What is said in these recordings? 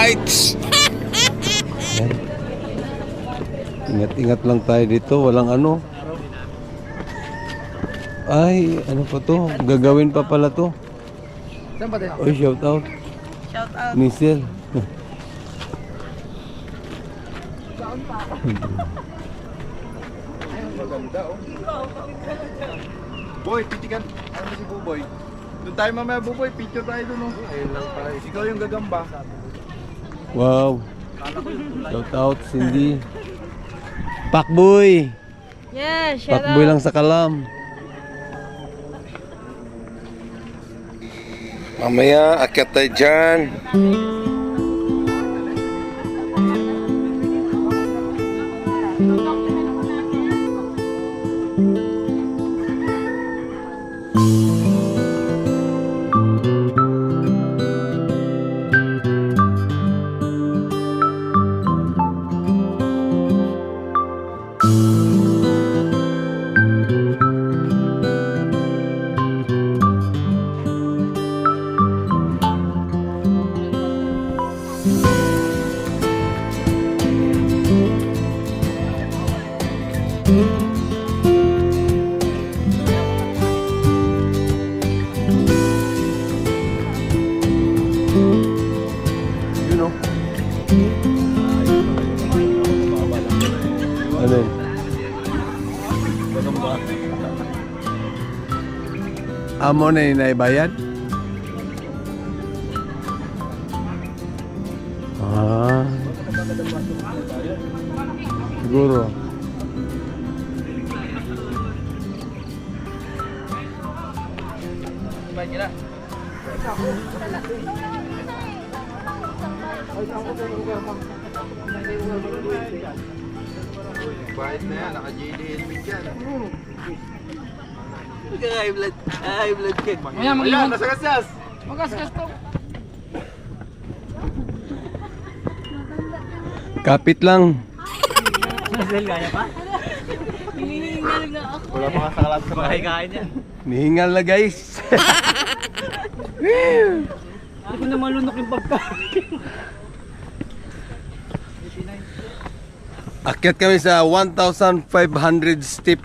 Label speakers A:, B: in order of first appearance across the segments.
A: lights. Ingat-ingat lang tayo dito. Walang ano. Ay, ano pa to? Gagawin pa pala to.
B: Saan ba tayo?
A: Oy, shout out.
C: Shout out.
A: Nisel.
B: Maganda oh. Boy, titikan. Ano si Buboy? Doon tayo mamaya Buboy, picture tayo doon oh. Ayun lang pala. Ikaw yung gagamba.
A: Wow. Shout out, Cindy. Pakboy.
C: Yeah, shout
A: Pakboy
C: out.
A: lang sa Kalam. Mamaya, akyat tayo dyan. You know. Ano yun? Amo na yung naibayad? Ah. Siguro.
B: Bahit na yan, naka-JD helmet yan.
C: High blood. High blood cake.
B: Ayan, nasa kasas.
C: Magasgas to.
A: Kapit lang.
C: Nasel kaya pa? Hinihingal na ako.
B: Wala pa nga sakalat sa bahay.
C: Kain yan.
A: Nihingal na guys.
C: Hindi ko na malunok yung pagkain.
A: Akyat kami sa 1,500 step.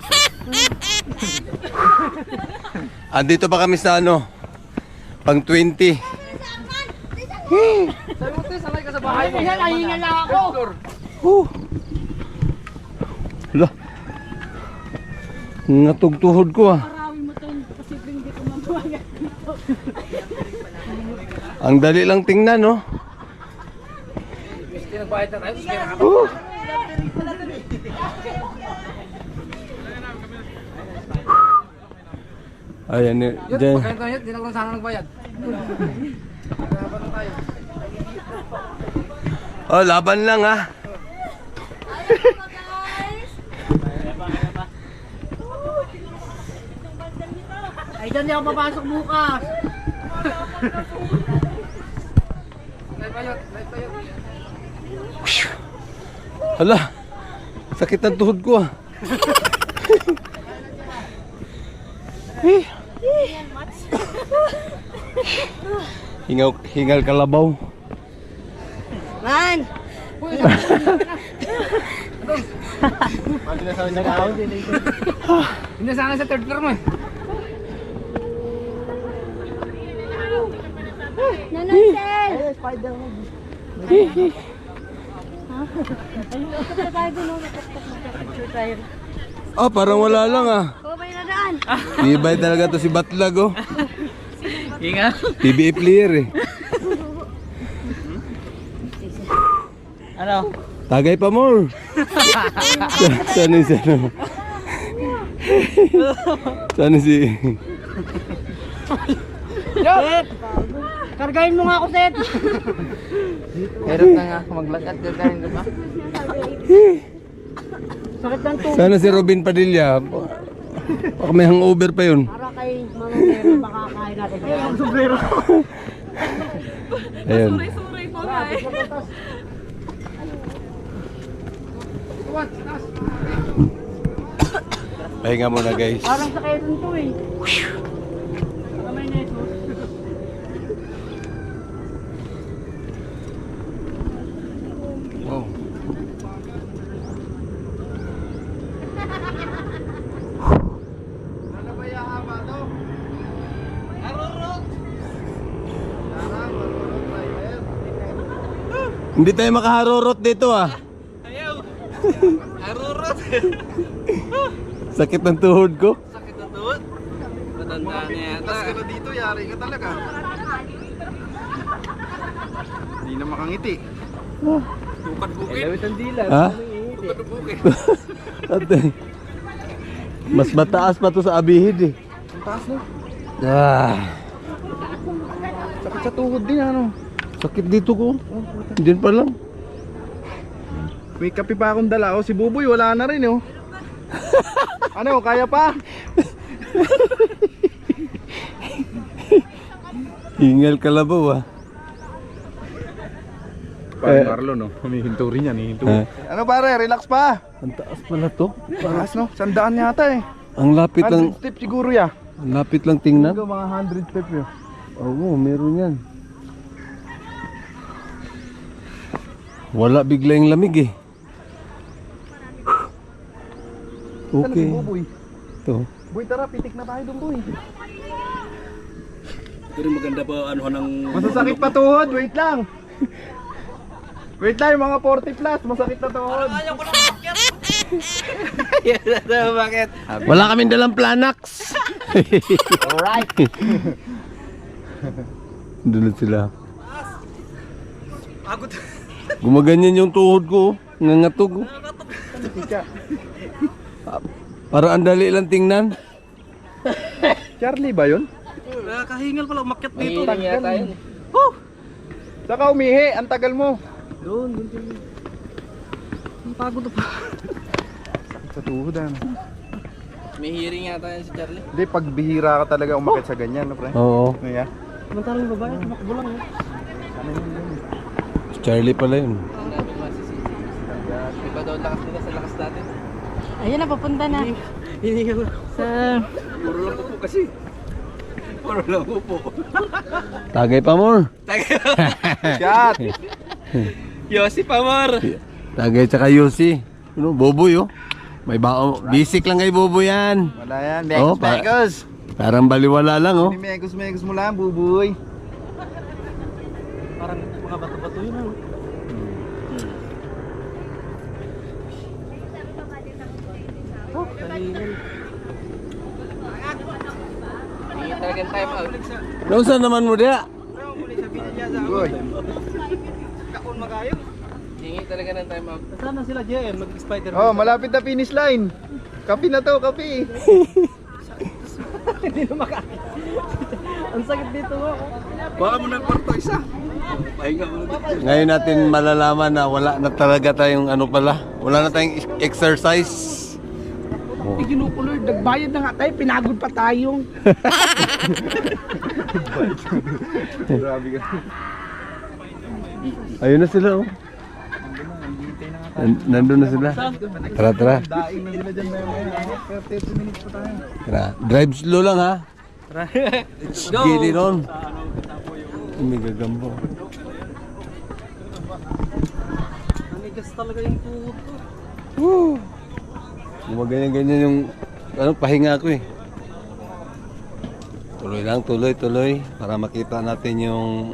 A: Andito pa kami sa ano, pang 20.
B: Sabi mo, Tess, sanay ka sa bahay mo.
C: Nahingal na ako.
A: Hala. Natugtuhod ko ah.
C: Parawin mo to. Kasi hindi ko mabuhayan dito.
A: Ang dali lang tingnan no.
B: Nagbayad na tayo, tapos may nakapag.
A: Ayan,
B: Yun,
A: dyan.
B: pagkain tayo, di na lang sana nagbayad. Laban na tayo.
A: Oh, laban lang ah.
C: Ay, dyan di ako papasok bukas.
B: Live tayo.
A: Hala. Sakit ang tuhod ko ah. Hingal kalabaw.
C: Man!
B: Hindi sana sa third floor mo eh.
C: Nanansel! Ay, Spider-Man. Picture tayo dun, picture tayo.
A: Ah, parang wala lang ah.
C: Kubay na daan.
A: Ibay talaga to si Batlag oh.
C: Inga.
A: PBA player eh.
C: Ano?
A: Tagay pa more. Sana si ano? Sana si...
C: Seth! Kargahin mo nga ako, Seth!
B: Hirap na nga, maglakad ka kain ba?
C: Sakit ng tubo.
A: Sana si Robin Padilla. Baka may hangover pa yun.
C: Para kay Mama Mary, baka kain natin. Ay, ang sombrero.
A: Ayun.
C: Suray po nga eh.
A: Pahinga muna guys.
C: Parang sa Quezon to eh. Kamay na ito.
A: Hindi tayo makaharurot dito ah.
D: Ayaw. Harurot.
A: Sakit ng tuhod ko.
D: Sakit na tuhod. Matanda na yata.
B: Plus ka na dito, yari ka talaga. Hindi na makangiti.
D: Tupad bukid.
A: Ha?
D: Tupad bukid.
A: Ate. Mas mataas pa to sa abihid eh.
B: Ang taas no? Sakit sa tuhod din ano.
A: Sakit dito ko. Diyan pa lang.
B: May kape pa akong dala. Si Buboy wala na rin oh. Ano, kaya pa?
A: Hingal kalabaw ah.
B: Parang Marlon no, humihinto rin yan, hihinto. Ano pare, relax pa.
A: Ang taas pala to.
B: Taas no, 100 yata eh.
A: Ang lapit lang.
B: 100 step siguro ya.
A: Ang lapit lang tingnan.
B: Mga 100 step yun.
A: Oo, meron yan. Wala bigla yung lamig eh.
B: Ano si
A: Okay.
B: Buboy?
A: Ito.
B: Boy, tara, pitik na tayo doon boy.
D: Pero maganda pa ano ng...
B: Masasakit pa tuhod, wait lang. Wait lang, yung mga 40 plus, masakit na tuhod.
D: Ayaw ko na makyat. Yan bakit?
A: Wala kaming dalang Planax.
D: Alright.
A: Doon sila.
D: Pagod.
A: Gumaganyan yung tuhod ko. Nangatog.
B: Tika.
A: Para ang dali lang tingnan.
B: Charlie ba yun?
D: Nakahingal pala umakyat dito.
B: Tagal. Saka umihi, ang tagal mo.
D: Doon. Ang pagod na pa.
B: Sakit sa tuhod ano.
D: May hearing yata yan si Charlie.
B: Hindi, pag bihira ka talaga umakit sa ganyan, no pre?
A: Oo.
B: Ano yan?
C: Samantalang yung babae, tumakbo lang.
A: Charlie pala yun.
D: Ang dami masisisi. Iba daw lakas nila sa lakas natin.
C: Ayun na, papunta na.
D: Hiningal na.
C: Sa...
D: Puro lang upo kasi. Puro lang upo.
A: Tagay pa more.
B: Shot!
D: Yossi Pamor.
A: Tagay tsaka Yossi. Ano, Boboy oh. May bao. Basic lang kay Boboy yan.
B: Wala yan,
A: Oh,
B: Megos, Megos!
A: Parang baliwala lang oh.
B: Hindi Megos mo lang, Buboy.
D: Parang mga bato-bato yun. Ano? Oh, kalingan. Hindi talagang time out.
A: Nausan naman mo dia?
B: Buboy.
D: Kakon makayo. Hingi talaga ng time out. Sana sila JM mag-spider.
B: Oh, malapit na finish line. Kapi na to, kapi.
D: Hindi na makakit. Ang sakit dito mo. Baka mo ng kwarto isa. Pahinga mo na.
A: Ngayon natin malalaman na wala na talaga tayong ano pala. Wala na tayong exercise.
C: Ginukulor, nagbayad na nga tayo, pinagod pa tayo.
B: Grabe ka.
A: Ayun na sila oh. Nandun na sila. Tara, tara.
B: Daing na sila dyan may 30 minutes pa tayo.
A: Tara. Drive slow lang ha. Let's get it on. May gagambo.
D: Nanigas talaga yung tuhod ko.
A: Woo! Gumaganyan-ganyan yung ano, pahinga ko eh. Tuloy lang, tuloy para makita natin yung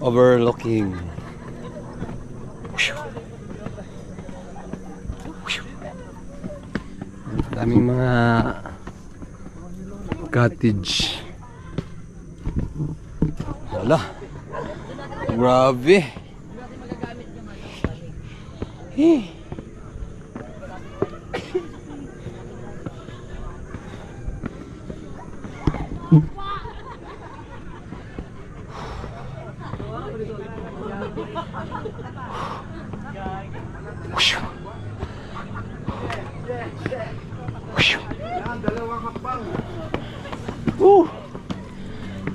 A: overlooking. Daming mga cottage. Wala. Grabe.
B: Yan, dalawang hakbang.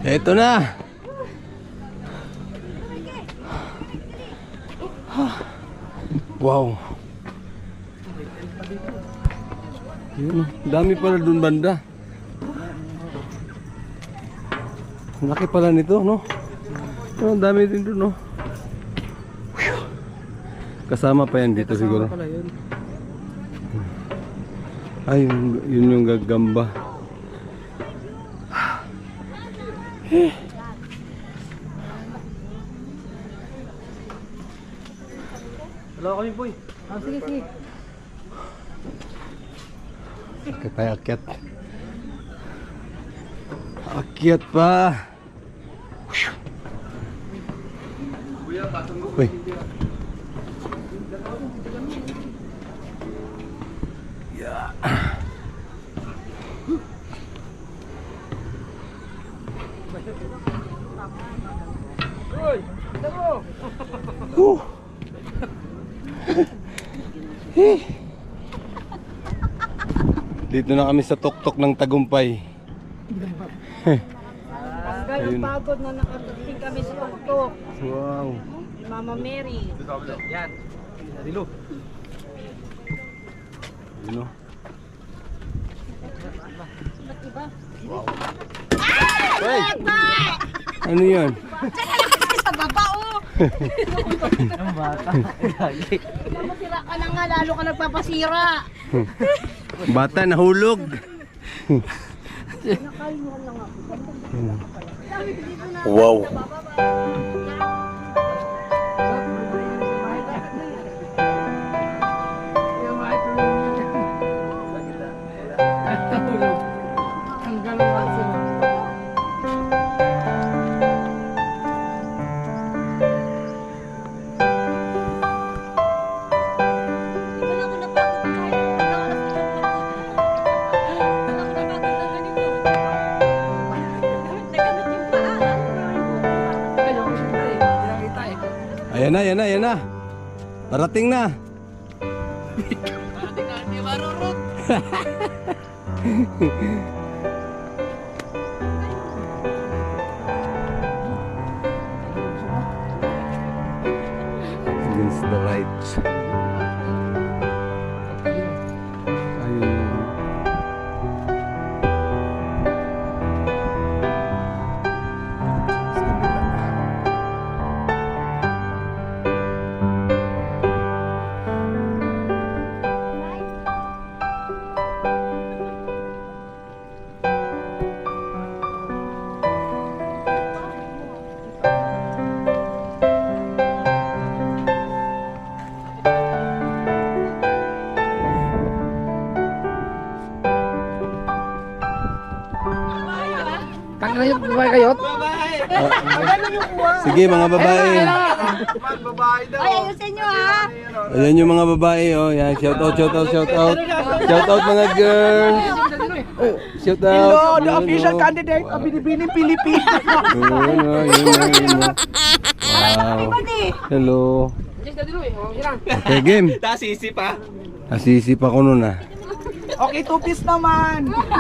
A: Eto na. Wow. Yun, dami pala dun banda. Ang laki pala nito, no? Oh, dami din dun, no? Kasama pa yan dito siguro. Ay, yun yung gagamba.
D: Dalawa kami, boy.
C: Sige, sige.
A: Akyat tayo, akyat. Akyat pa. Uy. Yeah. Dito na kami sa tuktok ng Tagumpay.
C: Hanggang
A: Ayun.
C: pagod na nakarating kami sa tuktok.
A: Wow.
C: Ni Mama Mary.
D: Yan. Dilo.
A: Yun o. Hey! Ano yan?
C: Sa baba, oh!
D: Ang bata.
C: Masira ka na nga, lalo ka nagpapasira.
A: Bata nahulog.
C: Nakalimutan lang ako.
A: Wow. Ayan na, ayan na, ayan na. Parating na.
D: Parating na, hindi marurot.
A: Against the lights. Ayun. Sa kabila.
D: Kangrayot, babae kayot?
A: Sige mga babae.
B: Babae daw.
C: Ay, ayusin nyo, ha?
A: Ayan yung mga babae oh. Yan, shout out, shout out, shout out. Shout out mga girls. Shout out.
D: Hello, the
A: Yun,
D: official
A: oh.
D: candidate of Binibining Philippines.
A: Yun, oh, yun, oh, yun, oh. Wow. Hello. Okay, game.
D: Nasisi pa.
A: Nasisip ako nun ah.
D: Okay, 2 piece naman.
B: Laban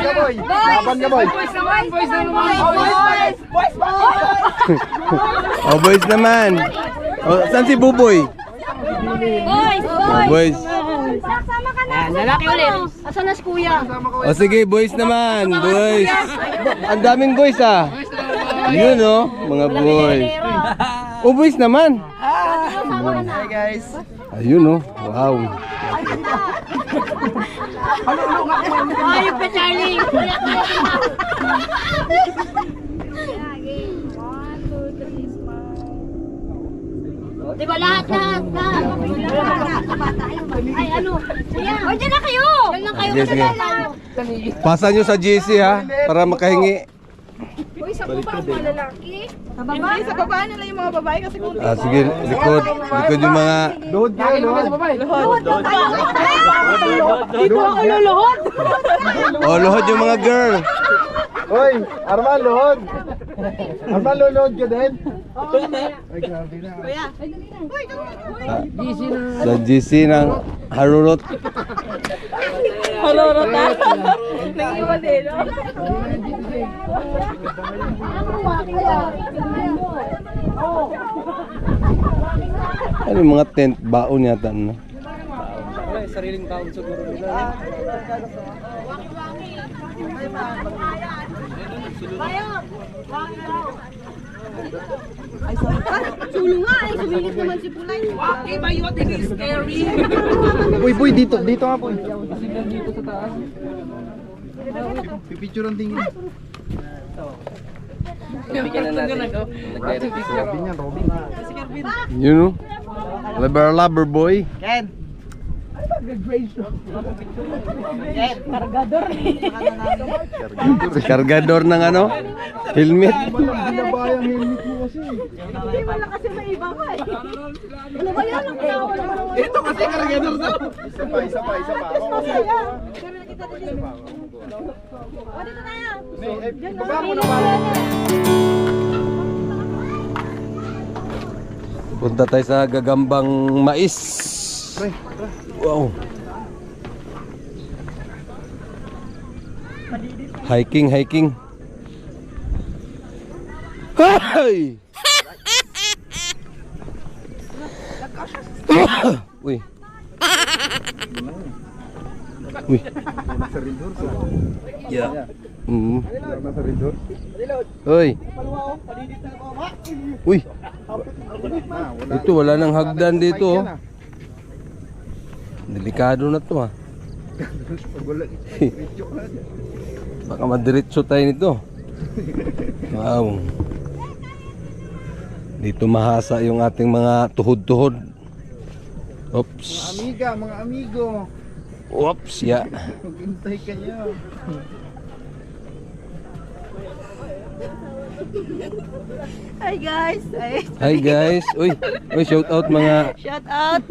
B: ka, boy. Laban ka, boy.
C: Boys naman, boys naman.
D: Boys,
A: Oh, boys naman. Oh, saan si Buboy?
C: Boys,
A: Oh, boys.
C: Sama ka na. Lalaki ulit. Asan na si kuya?
A: Oh, sige, boys naman. Boys. Ang daming boys ah. Yun oh, mga boys. Oh, boys naman.
D: Hi guys.
A: Ayun oh, wow.
C: Ayop ka, Charlie. Di ba lahat? Ay, ano? Kuya. O, dyan na kayo. Dyan lang kayo.
A: Sige, sige. Pasa nyo sa GC ha, para makahingi.
C: Uy, sa baba ang mga lalaki. Sa baba? Hindi, sa baba nila yung mga babae kasi kung
A: Ah, sige, likod. Likod yung mga...
B: Load ka, load.
C: dito ako luluhod.
A: Oh, luhod yung mga girl.
B: Hoy, Arman, load. Arman, load ka din. Ay, grabe na.
A: Sa GC ng Harurot.
C: Halorot na. Nang-iwan din, no?
A: Ano yung mga tent? Baon yata, no?
D: Sariling taon siguro nila.
C: Sulo nga eh, sumilit naman si Pulay.
D: Okay, bayot, it is scary.
B: Boy, boy, dito. Dito nga, boy.
D: Signal dito sa taas.
B: Pipicture ang tingin. Robin yan, Robin.
A: You know? Lover boy.
D: Ken!
A: Kargador ng ano? Helmet.
B: Binabayang helmet mo kasi.
C: Hindi wala kasi may iba pa eh. Ano ba yan? Ang kinawa naman.
D: Ito kasi kargador na!
B: Isa pa.
C: Masaya. Kami nakita din. O, dito tayo.
B: Baba mo naman.
A: Punta tayo sa gagambang mais. Wow. Hiking. Hay! Uy. Uy.
B: Nasa ridor sa.
A: Yeah.
B: Nasa ridor.
A: Uy. Uy.
B: Wala.
A: Ito wala nang hagdan dito. Oh. Delikado na to ah.
B: Pag wala, video ka.
A: Baka madiretso tayo nito. Wow. Dito mahasa yung ating mga tuhod-tuhod. Oops.
B: Mga amigo.
A: Oops, ya.
B: Maghintay kayo.
C: Hi guys.
A: Hi guys. Uy, shout out mga
C: Shout out.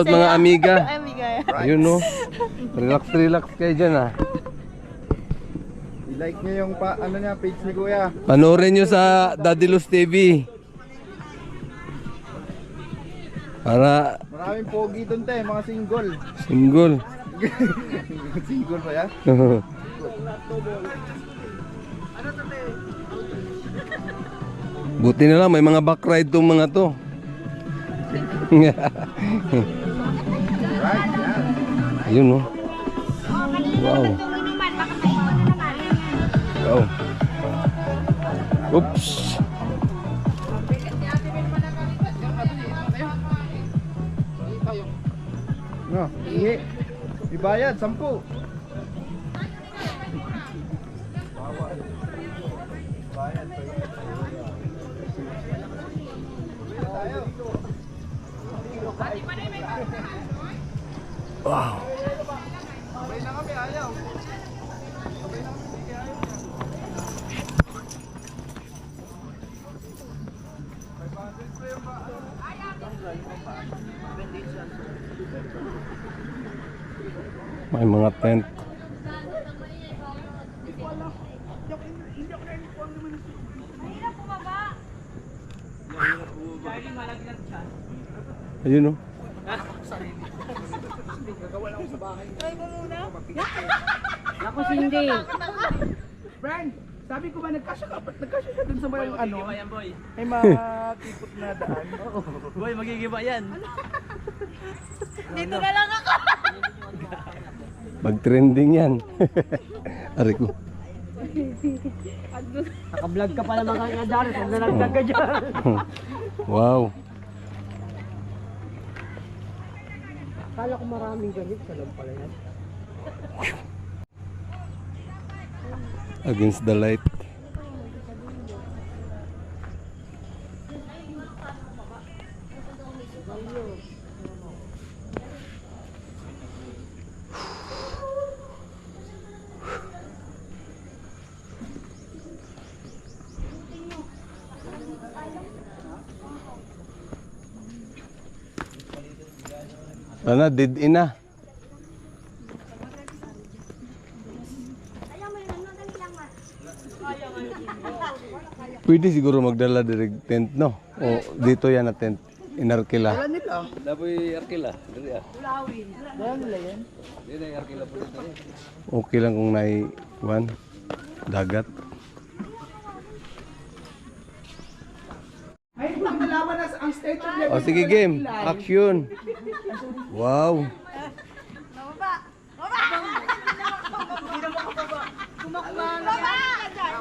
A: mga amiga.
C: Amiga.
A: Ayun no. Relax kayo dyan ah.
B: I-like nyo yung page ni Kuya.
A: Panoorin nyo sa Daddy Luz TV. Para
B: Maraming pogi doon tayo, mga single.
A: single.
B: Single pa yan?
A: Buti na lang may mga back ride tong mga to.
B: Right, yan.
A: Ayun no. Wow. Wow. Oops.
B: No, ihi. Ibayad, 10.
A: Wow. May mga tent. Ayun oh.
C: Ako hindi.
D: Friend, sabi ko ba nagkasya siya dun sa may ano? May makipot na daan. Boy, magigiba yan.
C: Dito na lang ako.
A: Mag-trending yan. Ari ko.
C: Naka-vlog ka pala mga kanyadari. Huwag na nagdag ka dyan.
A: Wow.
C: Kala ko maraming ganit. Salam pala yan.
A: Against the light. Sana dead in na. Pwede siguro magdala direct tent, no? O dito yan na tent. Inarkila.
D: Wala nila.
A: Okay lang kung nai-one. Dagat.
D: Ay, makalaman na ang state of level.
A: O sige game. Action. Wow.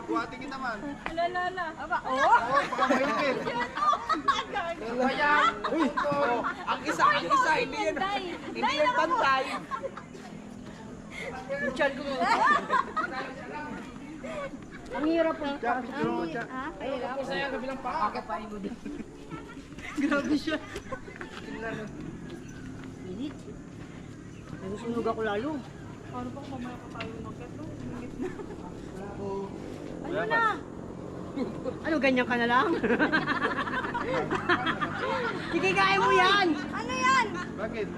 B: Buhatin kita man.
C: Alala. Aba.
B: Oo, baka mahigit.
D: Kaya, uy, ang isa, hindi yan pantay. Yung tiyan ko.
C: Ang hirap po. Ha?
D: Grabe siya.
C: Init. Nasusunog ako lalo.
D: Paano ba kung mamaya pa tayo umakyat, no? Init na.
C: Ano na? Ano, ganyan ka na lang? Sige, kaya mo yan! Ano yan?
B: Bakit?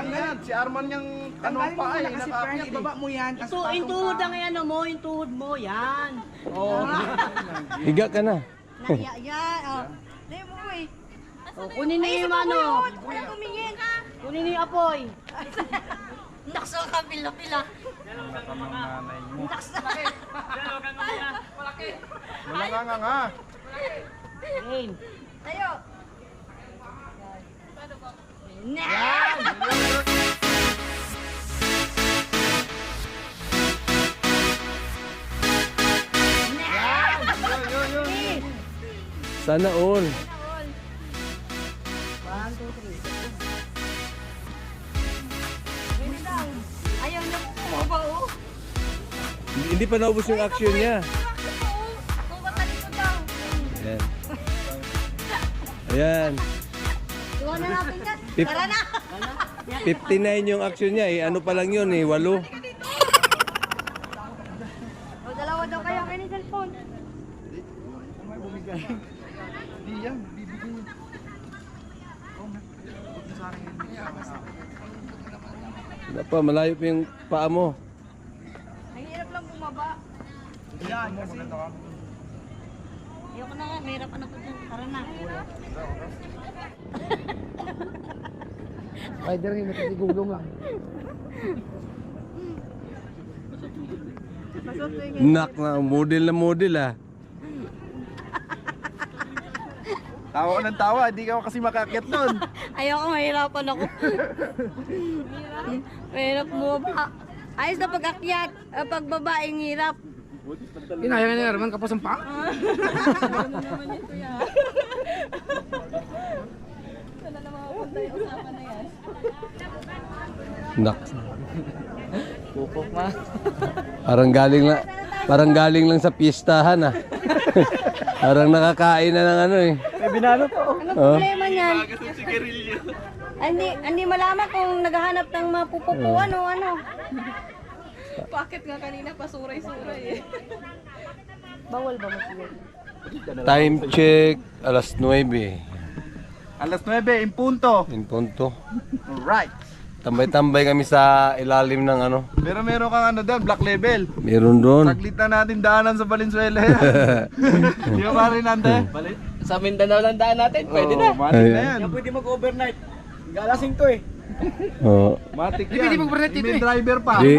B: Yan, si Arman yung ano pa ay,
D: Kasi friend,
B: nakaakyat eh.
D: ibaba mo yan. tas
C: Yung
D: patong
C: tuhod
D: ka.
C: ang ano mo, yung tuhod mo, yan.
D: Oo.
A: Higa ka na.
C: Yan, oh. Dahil mo eh. Oh, kunin niyo yung ano. Walang tumingin. Kunin niyo yung apoy. Nakso ka, pila-pila. Nakso.
B: Wala nga.
C: Rain. Tayo. Yan!
A: Sana all.
C: 1, 2, 3. Wait lang. Ayaw niya po bumaba, oh.
A: Hindi pa naubos yung action niya.
C: Kung matalikod daw.
A: Ayan. Ayan.
C: Iwan na natin yan.
A: Pip-
C: Tara na.
A: 59 yung action niya eh. Ano pa lang yun eh, 8.
C: O, dalawa daw kayo kayo ni cellphone.
B: Di yan, bibigyan niya.
A: Wala pa, malayo pa yung paa mo.
C: Ang hirap lang bumaba.
B: Yan, kasi.
C: Ayoko na nga, mahirapan ako dyan. Tara na.
D: Rider yung nakasigulong lang.
A: Nak na, model ah.
B: Tawa ka ng tawa, hindi ka kasi makakyat nun.
C: Ayoko, mahirapan ako. Mahirap bumaba. Ayos na pag-akyat, pagbabaeng hirap.
D: Inaya nga naman kapos ang pa.
A: Nak.
D: Pupok ma.
A: Parang galing lang sa piestahan ah. Parang nakakain na ng ano eh.
D: May binalo pa oh.
C: Ano problema niyan? Hindi malaman kung naghahanap ng mapupupuan o ano.
E: Bakit nga kanina pasuray-suray eh.
C: Bawal ba mag-iwan?
A: Time check, alas 9.
B: Alas 9, in punto.
A: In punto.
B: Alright.
A: Tambay-tambay kami sa ilalim ng ano.
B: Pero meron kang ano doon, black label.
A: Meron doon.
B: Saglit na natin daanan sa Valenzuela yan. Di ba pa rin nante?
D: Sa Mindanao lang daan natin, pwede na.
B: Matik na yan.
D: Pwede mag-overnight. Galasing to eh.
A: Oh.
B: Matik
D: Hindi pwede
B: yan.
D: mag-overnight dito
B: May
D: eh.
B: driver pa.
A: Di,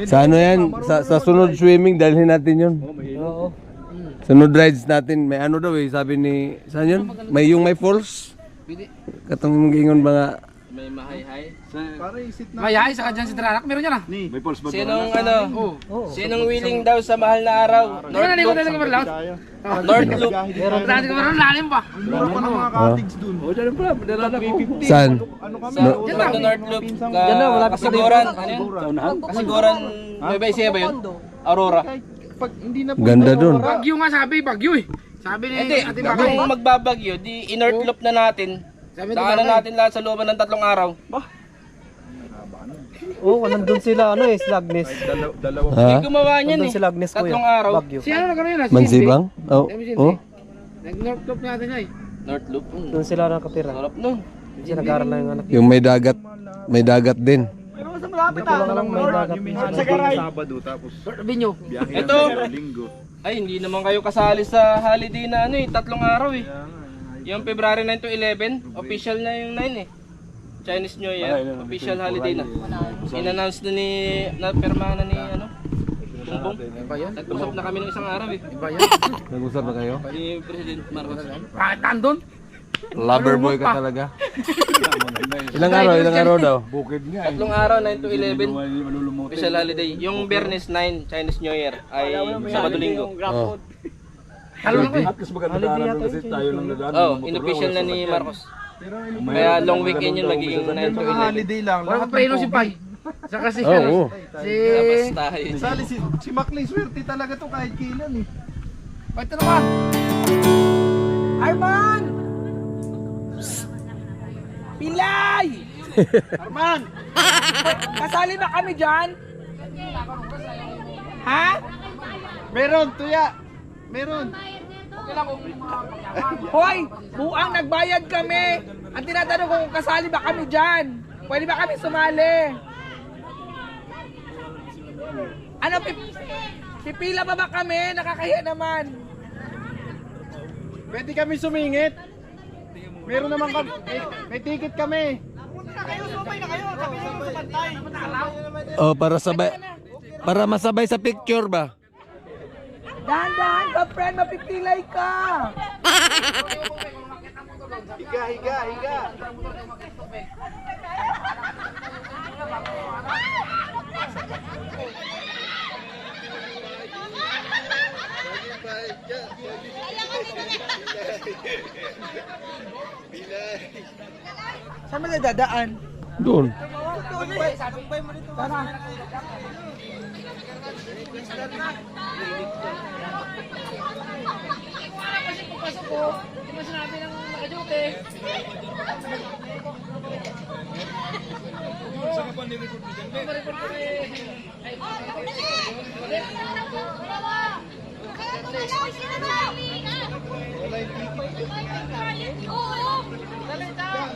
A: sa ano yan, sa sunod swimming dalhin natin yun.
D: Oo.
A: Sunod rides natin, may ano daw eh, sabi ni, saan yun? May falls? Katong gingon mga,
D: May mahay-hay.
B: Para isit na.
D: Mahay-hay, saka dyan si Dranak. Meron yan ah.
B: Ni. May pulse ba?
F: Sinong ano? Sinong willing daw sa mahal na araw?
D: North Loop.
F: North Loop.
D: Dati ko meron lalim pa.
B: Mura pa ng mga cottage dun.
D: O, dyan pa. Dala na ko.
A: saan?
B: Ano kami?
F: Sa Magno North Loop. Kasiguran. Ano yun? Kasiguran.
D: May siya ba yun?
F: Aurora.
B: Pag hindi na
A: Ganda dun.
D: Bagyo nga sabi, bagyo eh. Sabi ni
F: Hindi,
D: Ate
F: kung
D: Bakay.
F: magbabagyo, di i-North Loop na natin.
D: Sabi ni
F: Daanan
D: Bakay.
F: natin lahat sa looban ng 3 araw.
G: Oo, nandun sila, ano eh, Slagnes.
B: dalawa.
F: Hindi
A: Ha?
F: gumawa niyan
G: Nandun
F: eh.
G: sila Agnes,
F: 3
G: kuya.
F: araw.
G: Bagyo.
D: Si ano na gano'n yun ah?
A: Mansibang? Oh, oh.
D: Nag-North Loop natin nga eh.
F: North Loop.
G: Doon sila nakatira.
F: Sarap nun.
G: Kasi nag-aaral lang yung anak.
A: Yung may dagat din.
G: Dito lang may dagat.
B: Sa garay. Sabado tapos
D: Binyo.
B: biyahe
F: Ito.
B: sa linggo.
F: Ay, hindi naman kayo kasali sa holiday na ano eh. 3 araw eh. Yung February 9 to 11, official na yung 9 eh. Chinese New Year, official holiday na. In-announce na na-perma na ni ano, Bongbong. Nag-usap na kami ng isang araw eh.
A: Nag-usap na kayo?
F: Ni President Marcos.
D: Bakit nandun?
A: Lover boy ka talaga. Ilang araw daw?
F: 3 araw, 9 to 11, official holiday. Yung Biyernes 9, Chinese New Year, ay Sabado-Linggo.
A: Oh.
G: Holiday yata yun.
F: Oh, in-official na ni Marcos. Kaya long weekend yun, magiging 9 to
B: Mga
F: 11.
B: holiday lang.
D: Wala pa preno si Pai. Saka si,
A: Oo.
D: si,
F: Labas tayo.
B: Sali si Maclay, swerte talaga to kahit kailan eh.
D: Pwede na ba? Arman! Pilay!
B: Arman!
D: Kasali ba kami dyan? Ha?
B: Meron, tuya! Meron!
D: Hoy! Buang nagbayad kami! Ang tinatanong ko kung kasali ba kami dyan? Pwede ba kami sumali? Ano, pipila pa ba kami? Nakakahiya naman.
B: Pwede kami sumingit. Meron naman kami. May ticket kami.
A: Oh, para masabay sa picture ba?
D: Dahan-dahan ka, friend. Mapipilay ka.
B: Higa, higa, higa.
D: Saan mo dadaan?
A: Doon.
D: Tara.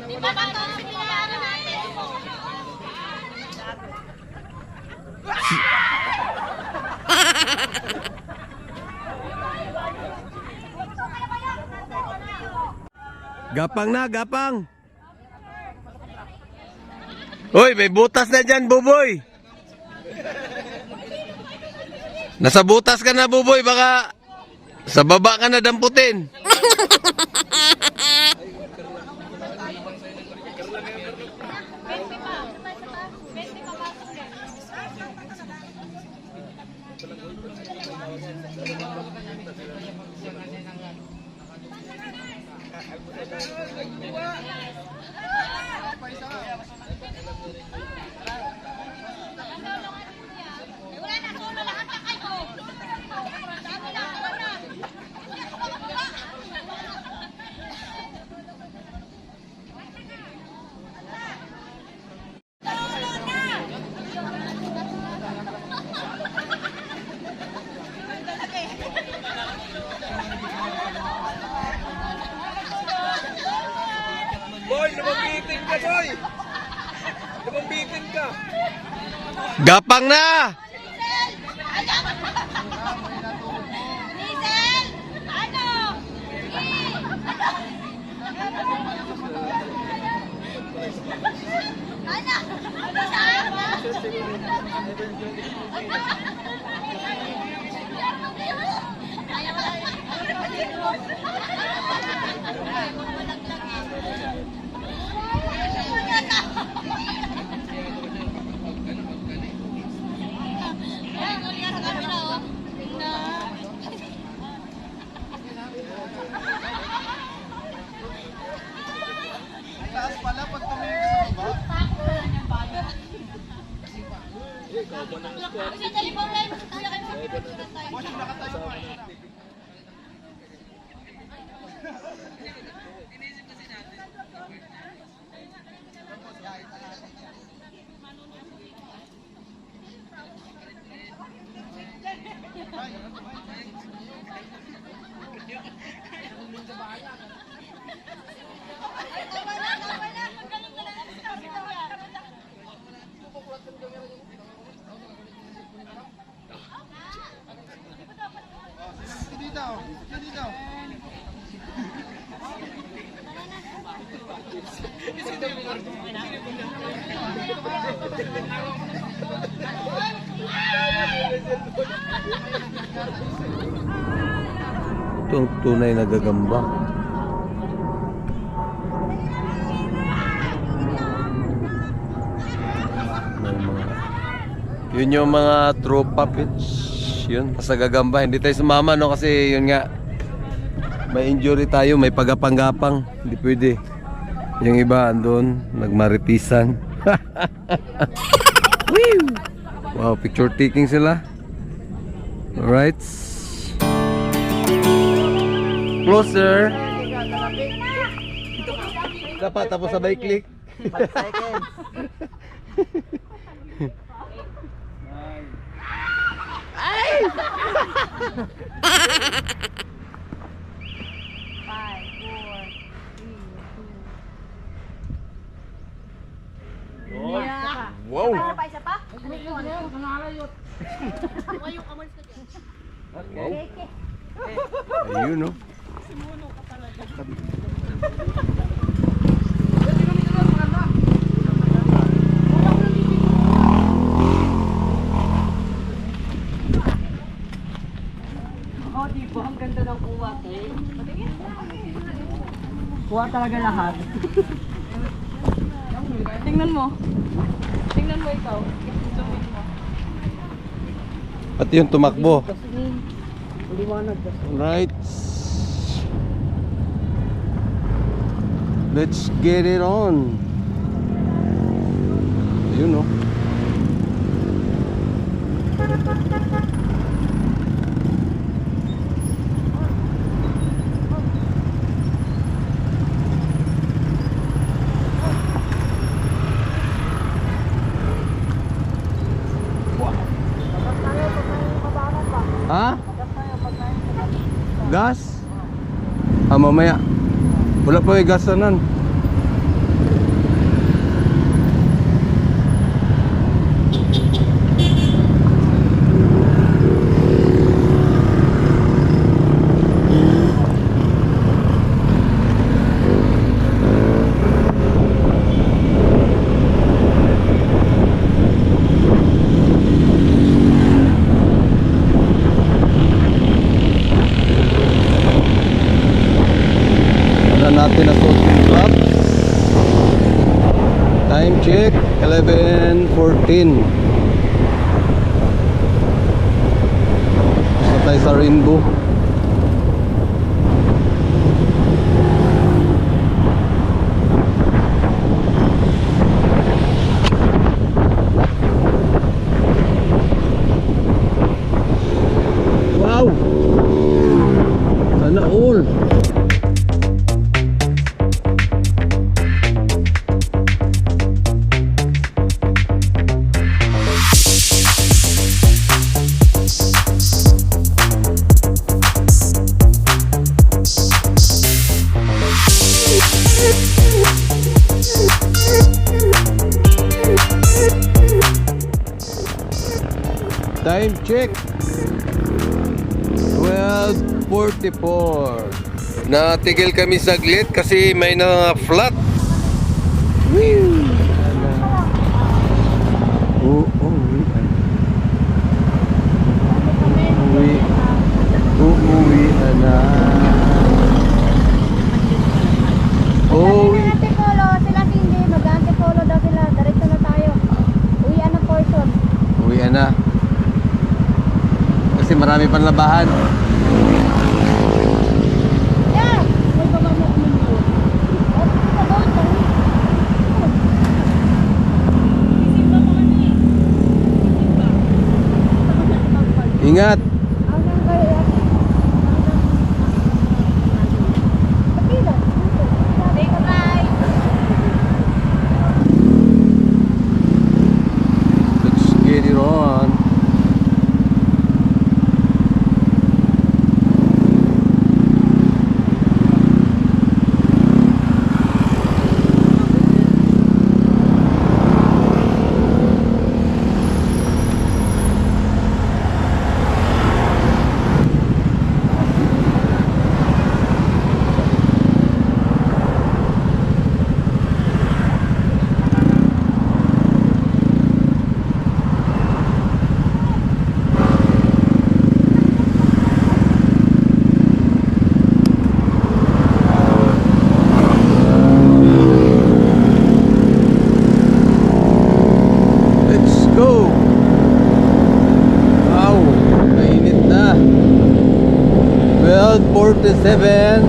C: Di ba ba ito pinayaran natin?
A: Gapang na, gapang. Hoy, may butas na dyan, Buboy. Nasa butas ka na, Buboy. Baka sa baba ka na damputin.
C: Wala na, solo lahat na kayo. Dami na, wala na.
D: Boy, lumambitin ka, boy. Lumambitin ka.
A: Gapang na!
C: Diesel! Ano? Ano?
B: Taas pala pag tumingin sa baba.
C: Kasi telephone line, tayo kayo magpipicturean tayo.
B: Dito, dito.
A: Ito ang tunay na gagamba. May mga... Yun yung mga true puppets. Yun, sa gagamba. Hindi tayo sumama, no? Kasi yun nga, may injury tayo, may pagapang-gapang. Hindi pwede. Yung iba andun, nagmaritisan. Wow, picture taking sila. Alright. Closer. Dapat tapos sabay click.
B: 5 seconds.
A: Wow.
C: Pa, isa pa?
A: Ayun, no?
C: Oh, di ba? Ang ganda ng kuha, eh. Kuha talaga lahat.
E: Tingnan mo. Tingnan mo ikaw. Zoom mo.
A: Pati yung tumakbo. Right. Let's get it on. Ayun, no? Ha? Gas? Mamaya. Wala pa may gasanan. Natin na suot yung flaps. Time check 11:14. Basta tayo sa Rainbow. Wow! Sana all. Time check 12:44. Natigil kami saglit kasi may na flat. Uuwi na. Uwi.
C: Antipolo, sila hindi. Mag-antipolo daw sila. Diretso na tayo. Uwian ng portion.
A: Uwi na. Kasi marami pang labahan.
C: Yeah! May baba mo kumunyo.
A: Ingat.
C: Hanggang kayo. Kapila. Take a ride.
A: Let's get it on. Let's go. Wow, mainit na. 12:47.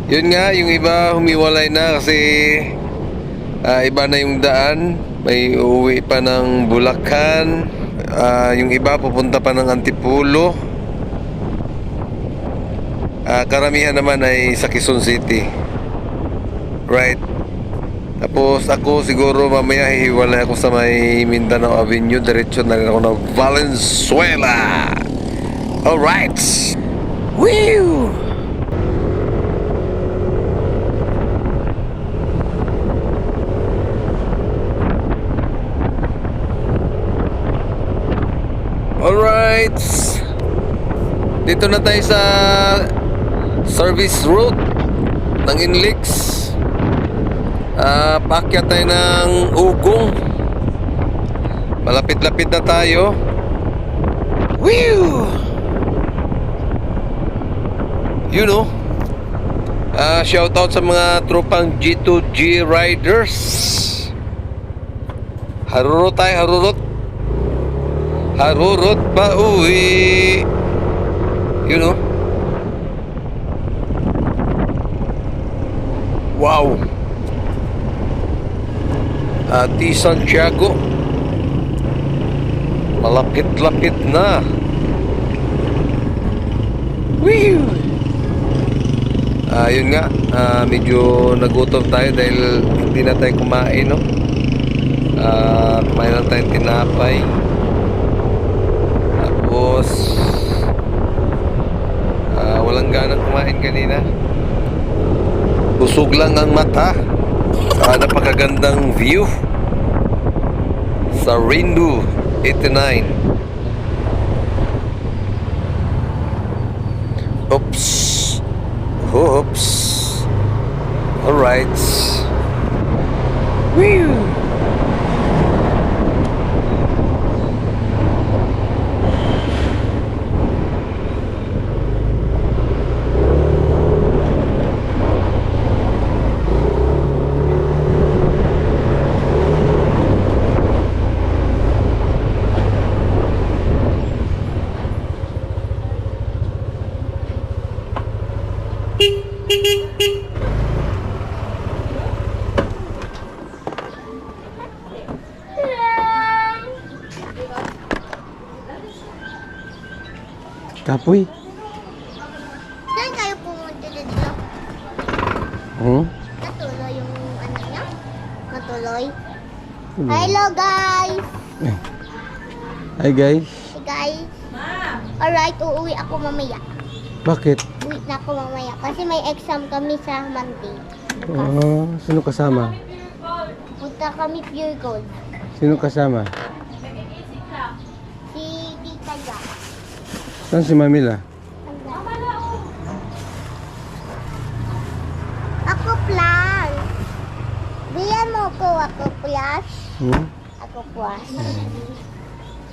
A: Yun nga, yung iba humiwalay na kasi iba na yung daan. May uuwi pa ng Bulacan. Yung iba pupunta pa ng Antipolo. Karamihan naman ay sa Quezon City. Right. Tapos ako siguro mamaya hihiwalay ako sa may Mindanao Avenue. Diretso na rin ako ng Valenzuela. Alright. Woo! Alright. Dito na tayo sa service route ng Inlex. Paakyat tayo ng Ugong. Malapit-lapit na tayo. Woo! You know, shout out sa mga tropang G2G riders. Harurot tayo, harurot. Harurot pa uwi. You know. Wow. Ati Santiago. Malapit-lapit na. Woo! Yun nga, medyo nagutom tayo dahil hindi na tayo kumain, no? Kumain lang tayong tinapay. Tapos walang ganang kumain kanina. Busog lang ang mata sa napakagandang view sa Rindu 89. Oops. Oops. Alright. Woo! Kapoy.
H: Saan kayo pumunta dito? Natuloy yung ano niya? Natuloy? Hello guys!
A: Hi guys.
H: Hey guys! Alright, uuwi ako mamaya.
A: Bakit?
H: Uwi na ako mamaya kasi may exam kami sa Monday.
A: Sino kasama?
H: Punta kami Pure Gold.
A: Sino kasama?
H: Si Tita Jack.
A: Saan si Mamila?
H: Ako plan. Biyan mo ko ako plus. Ako plus.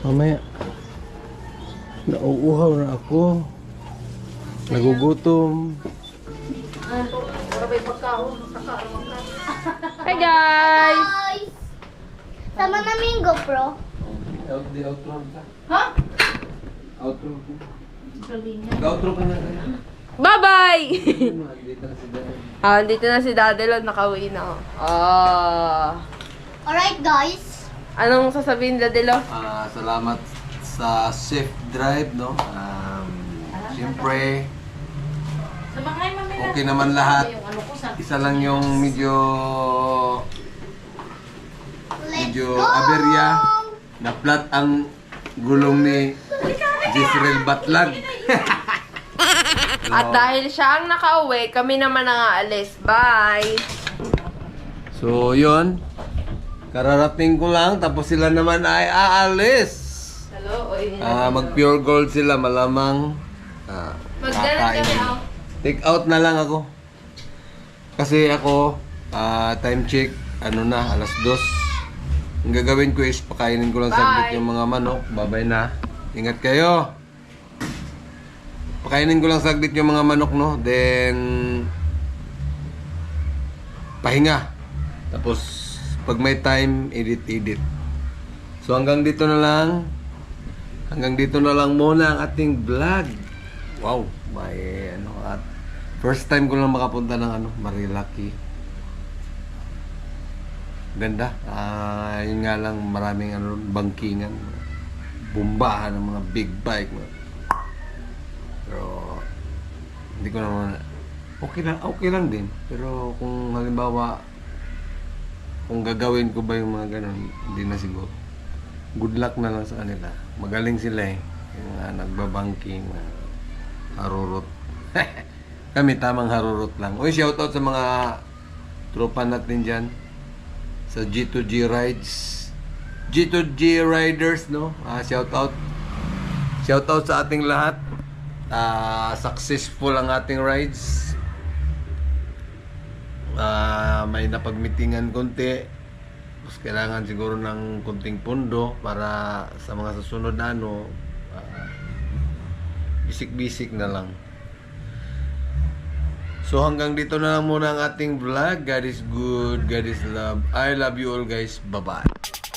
A: Mamaya. Nauuhaw na ako. Nagugutom.
E: Hi guys!
H: Guys! Sama namin yung GoPro.
E: Ha?
A: Outro ka na.
E: Bye-bye! Dito na si Daddy Lon. Nakauwi na.
H: Alright guys.
E: Anong sasabihin, Daddy Lon?
A: Salamat sa safe drive, no? Siyempre, okay naman lahat. Isa lang yung medyo aberya. Na flat ang gulong ni Jezreel Batlag.
E: At dahil siya ang nakauwi, kami naman ang aalis. Bye!
A: So, yun. Kararating ko lang, tapos sila naman ay aalis.
E: Hello?
A: Mag pure gold sila, malamang.
E: Magdalag kami out.
A: Take out na lang ako. Kasi ako, time check, alas 2. Ang gagawin ko is pakainin ko lang saglit yung mga manok. Babay na. Ingat kayo. Pakainin ko lang saglit yung mga manok, no? Then, pahinga. Tapos, pag may time, edit. So, hanggang dito na lang. Hanggang dito na lang muna ang ating vlog. Wow, may First time ko lang makapunta ng Marilaki. Ganda. Yun nga lang, maraming bangkingan. Bumbahan ng mga big bike. Pero, hindi ko naman, okay lang din. Pero kung halimbawa, kung gagawin ko ba yung mga ganun, hindi na siguro. Good luck na lang sa kanila. Magaling sila eh. Yung mga nagbabangking, harurot. Kami tamang harurot lang. Uy, shoutout sa mga tropa natin dyan. Sa G2G Rides. G2G Riders, no? Shoutout. Shoutout sa ating lahat. Successful ang ating rides. May napagmitingan konti. Tapos kailangan siguro ng konting pundo para sa mga susunod na bisik-bisik na lang. So hanggang dito na lang muna ang ating vlog. God is good, God is love. I love you all guys. Bye-bye.